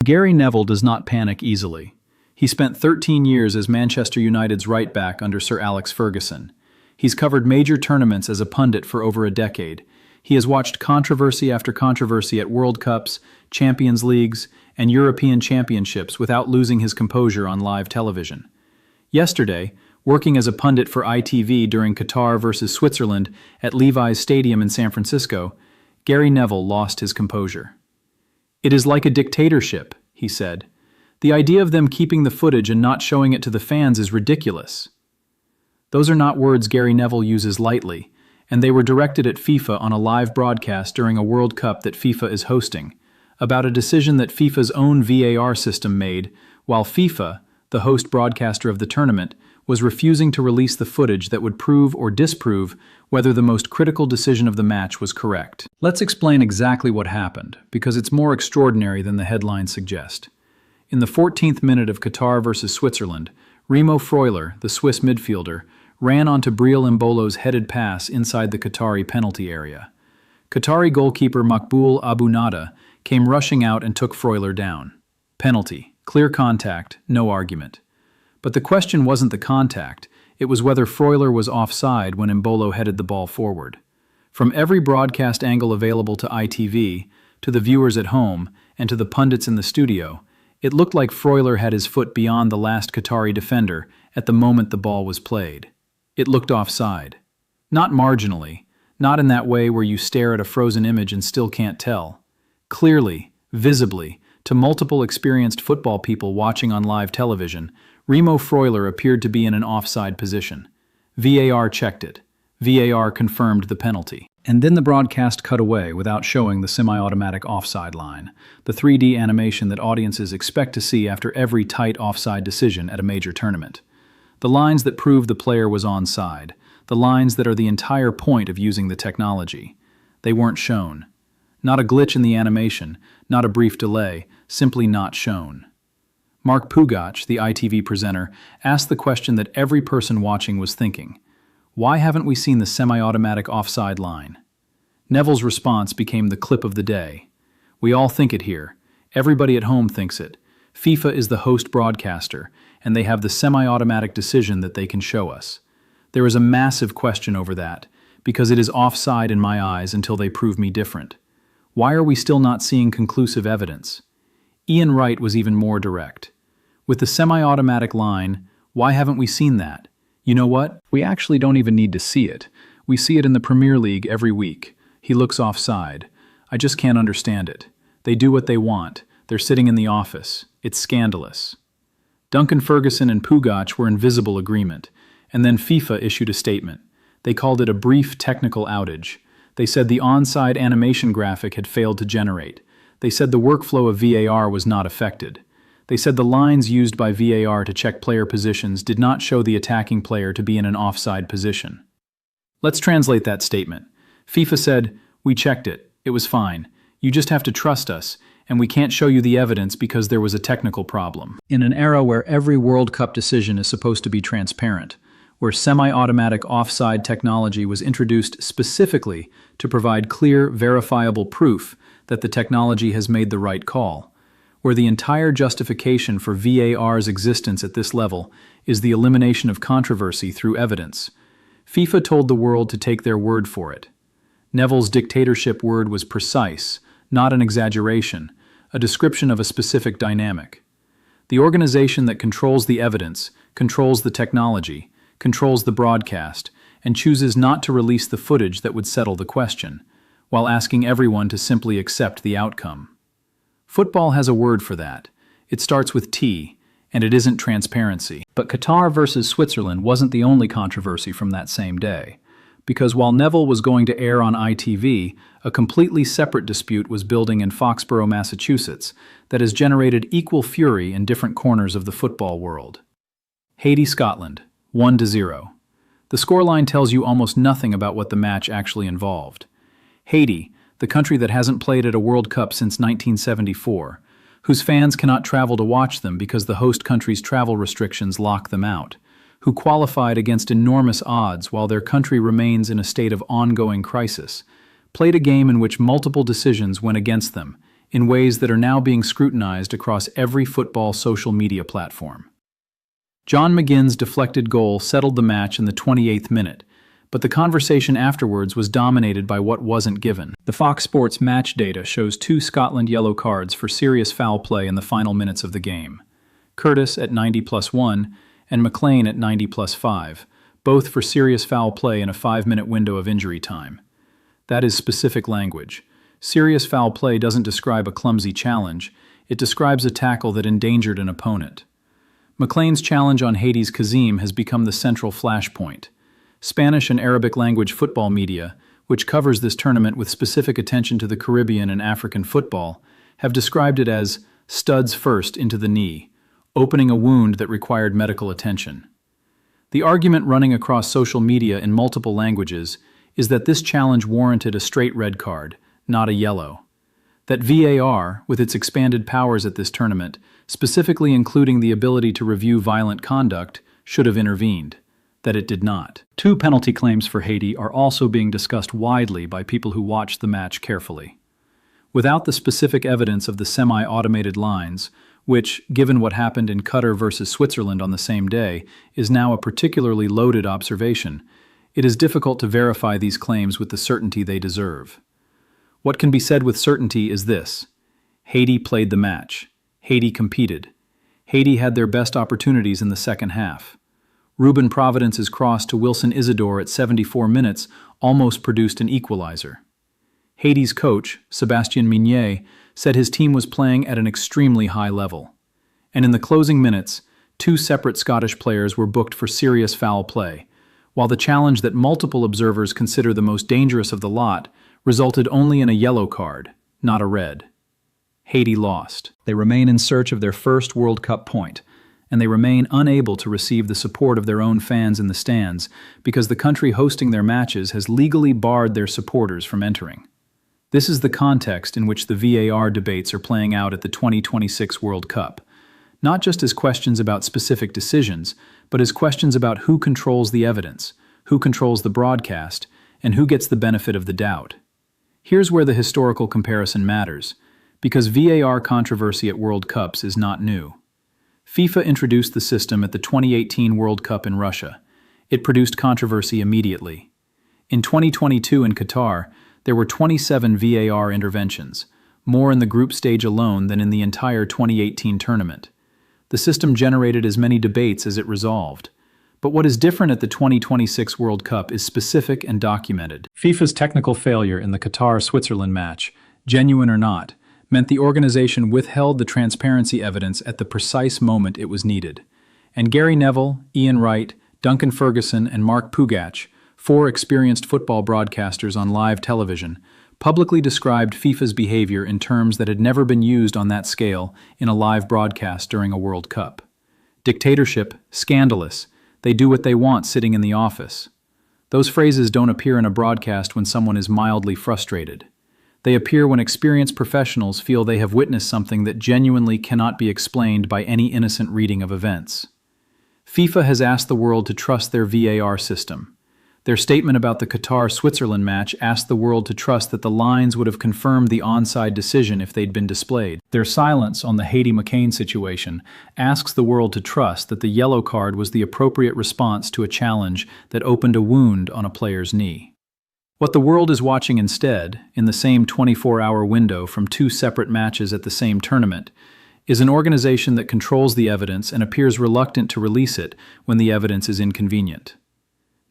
Gary Neville does not panic easily. He spent 13 years as Manchester United's right back under Sir Alex Ferguson. He's covered major tournaments as a pundit for over a decade. He has watched controversy after controversy at World Cups, Champions Leagues, and European Championships without losing his composure on live television. Yesterday, working as a pundit for ITV during Qatar versus Switzerland at Levi's Stadium in San Francisco, Gary Neville lost his composure. "It is like a dictatorship," he said. "The idea of them keeping the footage and not showing it to the fans is ridiculous." Those are not words Gary Neville uses lightly, and they were directed at FIFA on a live broadcast during a World Cup that FIFA is hosting, about a decision that FIFA's own VAR system made, while FIFA, the host broadcaster of the tournament, was refusing to release the footage that would prove or disprove whether the most critical decision of the match was correct. Let's explain exactly what happened, because it's more extraordinary than the headlines suggest. In the 14th minute of Qatar versus Switzerland, Remo Freuler, the Swiss midfielder, ran onto Breel Mbolo's headed pass inside the Qatari penalty area. Qatari goalkeeper Makboul Abu Nada came rushing out and took Freuler down. Penalty, clear contact, no argument. But the question wasn't the contact, it was whether Freuler was offside when Mbolo headed the ball forward. From every broadcast angle available to ITV, to the viewers at home, and to the pundits in the studio, it looked like Freuler had his foot beyond the last Qatari defender at the moment the ball was played. It looked offside. Not marginally, not in that way where you stare at a frozen image and still can't tell. Clearly, visibly, to multiple experienced football people watching on live television, Remo Freuler appeared to be in an offside position. VAR checked it. VAR confirmed the penalty. And then the broadcast cut away without showing the semi-automatic offside line, the 3D animation that audiences expect to see after every tight offside decision at a major tournament. The lines that prove the player was onside, the lines that are the entire point of using the technology. They weren't shown. Not a glitch in the animation, not a brief delay, simply not shown. Mark Pugac, the ITV presenter, asked the question that every person watching was thinking. Why haven't we seen the semi-automatic offside line? Neville's response became the clip of the day. We all think it here. Everybody at home thinks it. FIFA is the host broadcaster, and they have the semi-automatic decision that they can show us. There is a massive question over that, because it is offside in my eyes until they prove me different. Why are we still not seeing conclusive evidence? Ian Wright was even more direct. With the semi-automatic line, why haven't we seen that? You know what? We actually don't even need to see it. We see it in the Premier League every week. He looks offside. I just can't understand it. They do what they want. They're sitting in the office. It's scandalous. Duncan Ferguson and Pugac were in visible agreement, and then FIFA issued a statement. They called it a brief technical outage. They said the onside animation graphic had failed to generate. They said the workflow of VAR was not affected. They said the lines used by VAR to check player positions did not show the attacking player to be in an offside position. Let's translate that statement. FIFA said, "We checked it. It was fine. You just have to trust us, and we can't show you the evidence because there was a technical problem." In an era where every World Cup decision is supposed to be transparent, where semi-automatic offside technology was introduced specifically to provide clear, verifiable proof that the technology has made the right call, where the entire justification for VAR's existence at this level is the elimination of controversy through evidence, FIFA told the world to take their word for it. Neville's dictatorship word was precise, not an exaggeration, a description of a specific dynamic. The organization that controls the evidence, controls the technology, controls the broadcast, and chooses not to release the footage that would settle the question, while asking everyone to simply accept the outcome. Football has a word for that. It starts with T, and it isn't transparency. But Qatar versus Switzerland wasn't the only controversy from that same day, because while Neville was going to air on ITV, a completely separate dispute was building in Foxborough, Massachusetts, that has generated equal fury in different corners of the football world. Haiti, Scotland, 1-0. The scoreline tells you almost nothing about what the match actually involved. Haiti, the country that hasn't played at a World Cup since 1974, whose fans cannot travel to watch them because the host country's travel restrictions lock them out, who qualified against enormous odds while their country remains in a state of ongoing crisis, played a game in which multiple decisions went against them, in ways that are now being scrutinized across every football social media platform. John McGinn's deflected goal settled the match in the 28th minute, but the conversation afterwards was dominated by what wasn't given. The Fox Sports match data shows 2 Scotland yellow cards for serious foul play in the final minutes of the game. Curtis at 90+1 and McLean at 90+5, both for serious foul play in a 5-minute window of injury time. That is specific language. Serious foul play doesn't describe a clumsy challenge, it describes a tackle that endangered an opponent. McLean's challenge on Haiti's Kazim has become the central flashpoint. Spanish and Arabic language football media, which covers this tournament with specific attention to the Caribbean and African football, have described it as studs first into the knee, opening a wound that required medical attention. The argument running across social media in multiple languages is that this challenge warranted a straight red card, not a yellow. That VAR, with its expanded powers at this tournament, specifically including the ability to review violent conduct, should have intervened. That it did not. 2 penalty claims for Haiti are also being discussed widely by people who watched the match carefully. Without the specific evidence of the semi-automated lines, which, given what happened in Qatar versus Switzerland on the same day, is now a particularly loaded observation, it is difficult to verify these claims with the certainty they deserve. What can be said with certainty is this: Haiti played the match. Haiti competed. Haiti had their best opportunities in the second half. Ruben Providence's cross to Wilson Isidore at 74 minutes almost produced an equalizer. Haiti's coach, Sébastien Mignet, said his team was playing at an extremely high level. And in the closing minutes, 2 separate Scottish players were booked for serious foul play, while the challenge that multiple observers consider the most dangerous of the lot resulted only in a yellow card, not a red. Haiti lost. They remain in search of their first World Cup point, and they remain unable to receive the support of their own fans in the stands because the country hosting their matches has legally barred their supporters from entering. This is the context in which the VAR debates are playing out at the 2026 World Cup, not just as questions about specific decisions, but as questions about who controls the evidence, who controls the broadcast, and who gets the benefit of the doubt. Here's where the historical comparison matters, because VAR controversy at World Cups is not new. FIFA introduced the system at the 2018 World Cup in Russia. It produced controversy immediately. In 2022 in Qatar, there were 27 VAR interventions, more in the group stage alone than in the entire 2018 tournament. The system generated as many debates as it resolved. But what is different at the 2026 World Cup is specific and documented. FIFA's technical failure in the Qatar-Switzerland match, genuine or not, meant the organization withheld the transparency evidence at the precise moment it was needed. And Gary Neville, Ian Wright, Duncan Ferguson, and Mark Pugach, 4 experienced football broadcasters on live television, publicly described FIFA's behavior in terms that had never been used on that scale in a live broadcast during a World Cup. Dictatorship, scandalous, they do what they want sitting in the office. Those phrases don't appear in a broadcast when someone is mildly frustrated. They appear when experienced professionals feel they have witnessed something that genuinely cannot be explained by any innocent reading of events. FIFA has asked the world to trust their VAR system. Their statement about the Qatar-Switzerland match asked the world to trust that the lines would have confirmed the onside decision if they'd been displayed. Their silence on the Haiti-McCain situation asks the world to trust that the yellow card was the appropriate response to a challenge that opened a wound on a player's knee. What the world is watching instead, in the same 24-hour window from 2 separate matches at the same tournament, is an organization that controls the evidence and appears reluctant to release it when the evidence is inconvenient.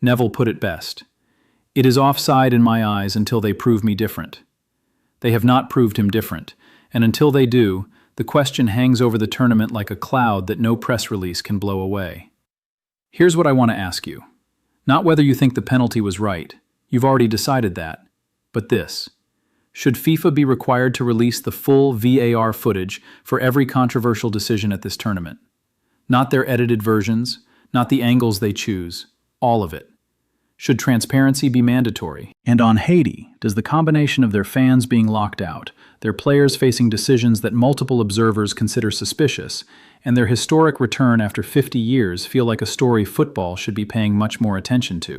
Neville put it best: "It is offside in my eyes until they prove me different." They have not proved him different, and until they do, the question hangs over the tournament like a cloud that no press release can blow away. Here's what I want to ask you. Not whether you think the penalty was right. You've already decided that. But this: should FIFA be required to release the full VAR footage for every controversial decision at this tournament? Not their edited versions, not the angles they choose, all of it. Should transparency be mandatory? And on Haiti, does the combination of their fans being locked out, their players facing decisions that multiple observers consider suspicious, and their historic return after 50 years feel like a story football should be paying much more attention to?